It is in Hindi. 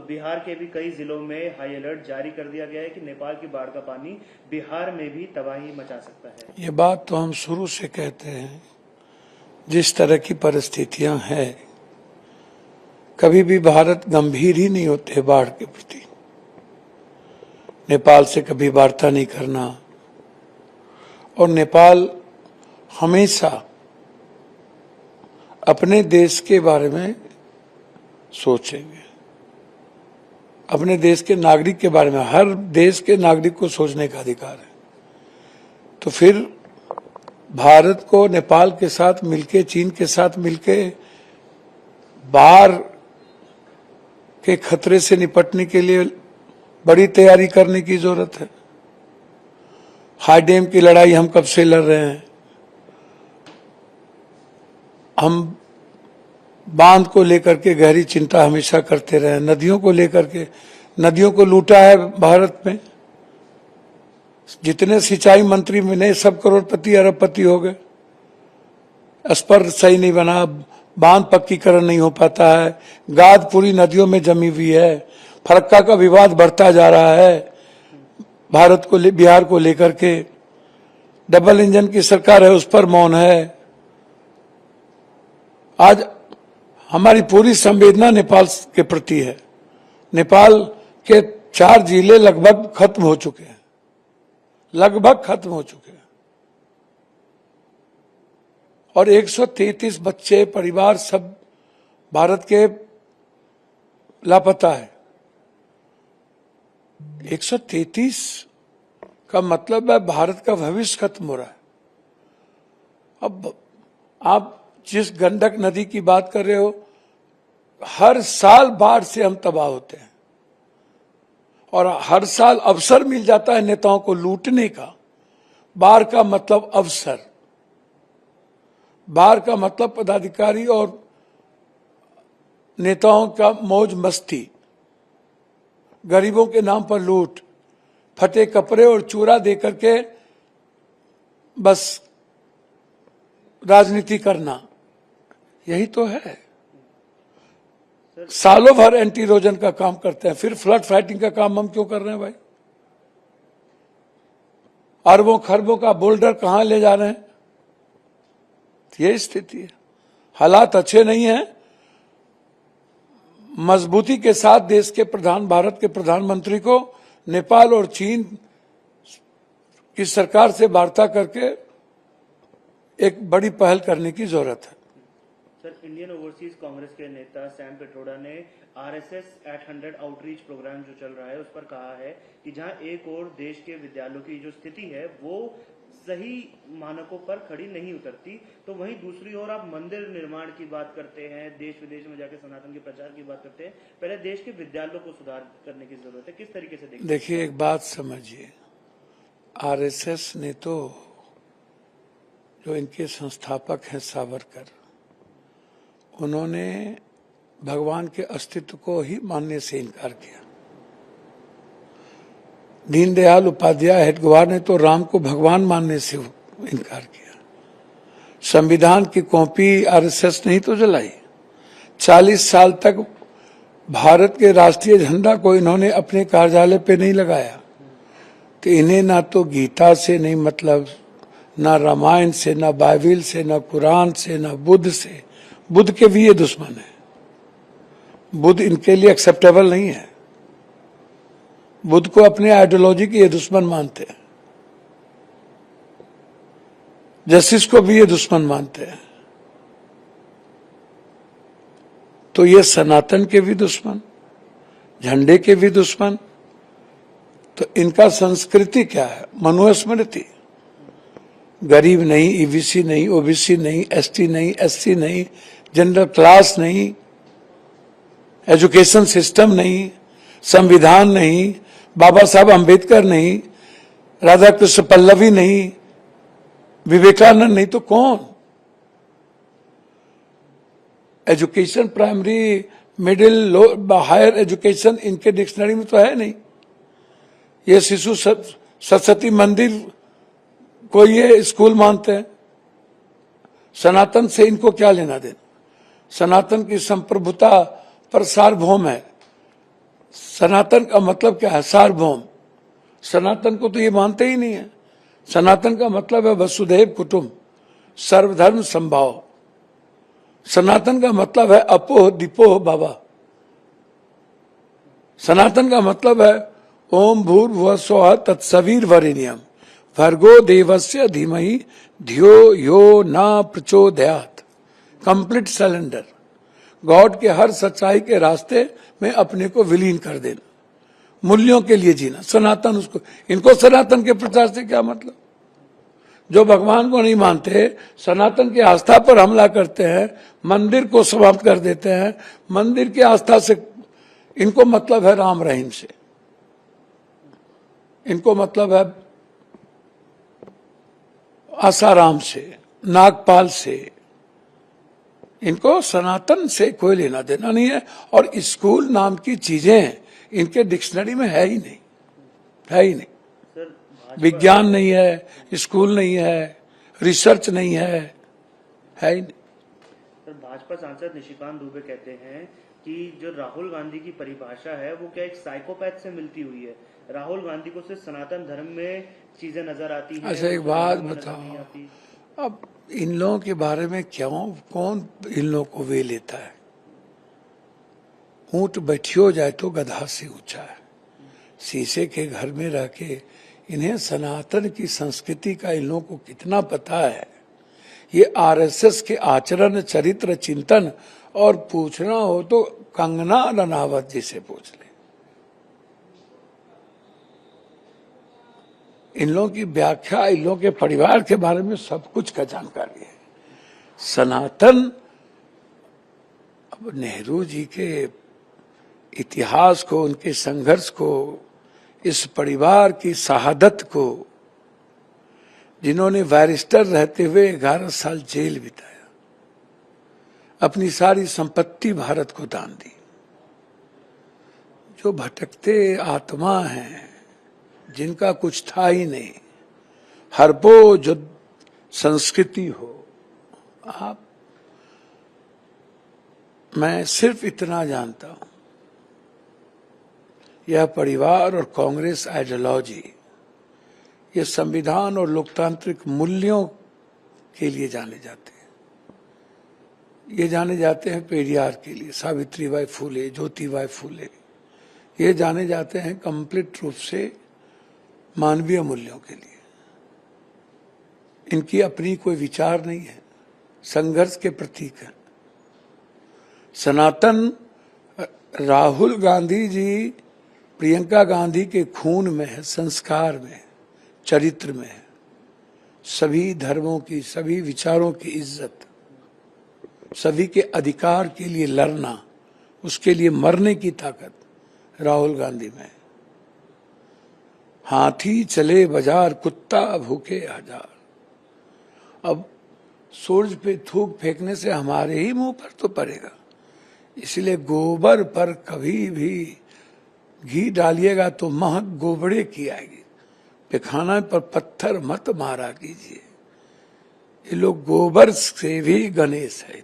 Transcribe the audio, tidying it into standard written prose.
बिहार के भी कई जिलों में हाई अलर्ट जारी कर दिया गया है कि नेपाल की बाढ़ का पानी बिहार में भी तबाही मचा सकता है। ये बात तो हम शुरू से कहते हैं, जिस तरह की परिस्थितियां हैं, कभी भी भारत गंभीर ही नहीं होते बाढ़ के प्रति। नेपाल से कभी वार्ता नहीं करना, और नेपाल हमेशा अपने देश के बारे में सोचेंगे, अपने देश के नागरिक के बारे में। हर देश के नागरिक को सोचने का अधिकार है। तो फिर भारत को नेपाल के साथ मिलके, चीन के साथ मिलके बाढ़ के खतरे से निपटने के लिए बड़ी तैयारी करने की जरूरत है। हाई डैम की लड़ाई हम कब से लड़ रहे हैं। हम बांध को लेकर के गहरी चिंता हमेशा करते रहे। नदियों को लेकर के, नदियों को लूटा है भारत में। जितने सिंचाई मंत्री मिले सब करोड़पति अरबपति हो गए। स्पर सही नहीं बना, बांध पक्कीकरण नहीं हो पाता है, गाद पूरी नदियों में जमी हुई है, फरक्का का विवाद बढ़ता जा रहा है भारत को बिहार को लेकर के। डबल इंजन की सरकार है, उस पर मौन है। आज हमारी पूरी संवेदना नेपाल के प्रति है। नेपाल के 4 जिले लगभग खत्म हो चुके हैं, लगभग खत्म हो चुके हैं, और 133 बच्चे, परिवार सब भारत के लापता है। 133 का मतलब है भारत का भविष्य खत्म हो रहा है। अब आप जिस गंडक नदी की बात कर रहे हो, हर साल बाढ़ से हम तबाह होते हैं, और हर साल अवसर मिल जाता है नेताओं को लूटने का। बाढ़ का मतलब अवसर, बाढ़ का मतलब पदाधिकारी और नेताओं का मौज मस्ती, गरीबों के नाम पर लूट, फटे कपड़े और चूरा देकर के बस राजनीति करना, यही तो है। सालों भर एंटी इरोजन का काम करते हैं, फिर फ्लड फाइटिंग का काम हम क्यों कर रहे हैं भाई। अरबों खरबों का बोल्डर कहां ले जा रहे हैं, ये स्थिति है। हालात अच्छे नहीं हैं। मजबूती के साथ देश के भारत के प्रधानमंत्री को नेपाल और चीन की सरकार से वार्ता करके एक बड़ी पहल करने की जरूरत है। सर, इंडियन ओवरसीज कांग्रेस के नेता सैम पिट्रोडा ने आरएसएस एट 100 आउटरीच प्रोग्राम जो चल रहा है उस पर कहा है कि जहां एक और देश के विद्यालयों की जो स्थिति है वो सही मानकों पर खड़ी नहीं उतरती, तो वहीं दूसरी ओर आप मंदिर निर्माण की बात करते हैं, देश विदेश में जाकर सनातन के प्रचार की बात करते हैं। पहले देश के विद्यालयों को सुधार करने की जरूरत है, किस तरीके से देखिए, एक बात समझिए, आरएसएस ने तो, जो इनके संस्थापक हैं सावरकर, उन्होंने भगवान के अस्तित्व को ही मानने से इनकार किया। दीनदयाल उपाध्याय हेडगेवार ने तो राम को भगवान मानने से इनकार किया। संविधान की कॉपी आरएसएस ने ही तो जलाई। 40 साल तक भारत के राष्ट्रीय झंडा को इन्होंने अपने कार्यालय पे नहीं लगाया। तो इन्हें ना तो गीता से नहीं मतलब, ना रामायण से, ना बाइबिल से, ना कुरान से, ना बुद्ध से। बुद्ध के भी ये दुश्मन है। बुद्ध इनके लिए एक्सेप्टेबल नहीं है। बुद्ध को अपने आइडियोलॉजी के ये दुश्मन मानते हैं। जस्टिस को भी ये दुश्मन मानते हैं। तो ये सनातन के भी दुश्मन, झंडे के भी दुश्मन। तो इनका संस्कृति क्या है? मनुस्मृति। गरीब नहीं, ईबीसी नहीं, ओबीसी नहीं, एसटी नहीं, एससी नहीं, जनरल क्लास नहीं, एजुकेशन सिस्टम नहीं, संविधान नहीं, बाबा साहब अंबेडकर नहीं, राधा कृष्ण पल्लवी नहीं, विवेकानंद नहीं, तो कौन? Education, primary, middle, higher education इनके डिक्शनरी में तो है नहीं। ये शिशु सरस्वती मंदिर को ये स्कूल मानते हैं। सनातन से इनको क्या लेना देना? सनातन की संप्रभुता पर सार्वभौम है। सनातन का मतलब क्या है? सार्वभौम। सनातन को तो ये मानते ही नहीं है। सनातन का मतलब है वसुधैव कुटुंब, सर्वधर्म संभाव। सनातन का मतलब है अपोह दिपोह बाबा। सनातन का मतलब है ओम भूर्भुवः स्वः तत्सवितुर्वरेण्यं भर्गो देवस्य धीमहि धियो यो न प्रचोदयात्। कंप्लीट सरेंडर, गॉड के हर सच्चाई के रास्ते में अपने को विलीन कर देना, मूल्यों के लिए जीना। सनातन उसको, इनको सनातन के प्रचार से क्या मतलब? जो भगवान को नहीं मानते, सनातन की आस्था पर हमला करते हैं, मंदिर को समाप्त कर देते हैं। मंदिर की आस्था से इनको मतलब है राम रहीम से, इनको मतलब है आसाराम से, नागपाल से। इनको सनातन से कोई लेना देना नहीं है। और स्कूल नाम की चीजें इनके डिक्शनरी में है ही नहीं, है ही नहीं। विज्ञान नहीं है, स्कूल नहीं है, रिसर्च नहीं है ही नहीं। सर, भाजपा सांसद निशिकांत दुबे कहते हैं कि जो राहुल गांधी की परिभाषा है वो क्या एक साइकोपैथ से मिलती हुई है। राहुल गांधी को सिर्फ सनातन धर्म में चीजें नजर आती हैं। अच्छा, एक बात बताओ, अब इन लोगों के बारे में क्यों, कौन इन लोगों को वे लेता है? ऊंट बैठियो जाए तो गधा से ऊंचा है। शीशे के घर में रह के इन्हें सनातन की संस्कृति का इन लोगों को कितना पता है? ये आरएसएस के आचरण, चरित्र, चिंतन, और पूछना हो तो कंगना रनावत जी से पूछ ले। इन लोगों की व्याख्या, इन लोगों के परिवार के बारे में सब कुछ का जानकारी है। सनातन, अब नेहरू जी के इतिहास को, उनके संघर्ष को, इस परिवार की शहादत को, जिन्होंने बैरिस्टर रहते हुए 11 साल जेल बिताया, अपनी सारी संपत्ति भारत को दान दी, जो भटकते आत्मा हैं, जिनका कुछ था ही नहीं, हरपो जो संस्कृति हो। आप, मैं सिर्फ इतना जानता हूं, यह परिवार और कांग्रेस आइडियोलॉजी, ये संविधान और लोकतांत्रिक मूल्यों के लिए जाने जाते हैं। ये जाने जाते हैं पेरियार के लिए, सावित्रीबाई फूले, ज्योतिबाई फूले। ये जाने जाते हैं कंप्लीट रूप से मानवीय मूल्यों के लिए। इनकी अपनी कोई विचार नहीं है, संघर्ष के प्रतीक है। सनातन राहुल गांधी जी, प्रियंका गांधी के खून में है, संस्कार में है, चरित्र में है। सभी धर्मों की, सभी विचारों की इज्जत, सभी के अधिकार के लिए लड़ना, उसके लिए मरने की ताकत राहुल गांधी में है। हाथी चले बाजार, कुत्ता भूखे हजार। अब सूरज पे थूक फेंकने से हमारे ही मुंह पर तो पड़ेगा, इसलिए गोबर पर कभी भी घी डालिएगा तो महक गोबरे की आएगी। पैखाना पर पत्थर मत मारा कीजिए। ये लोग गोबर से भी गणेश है।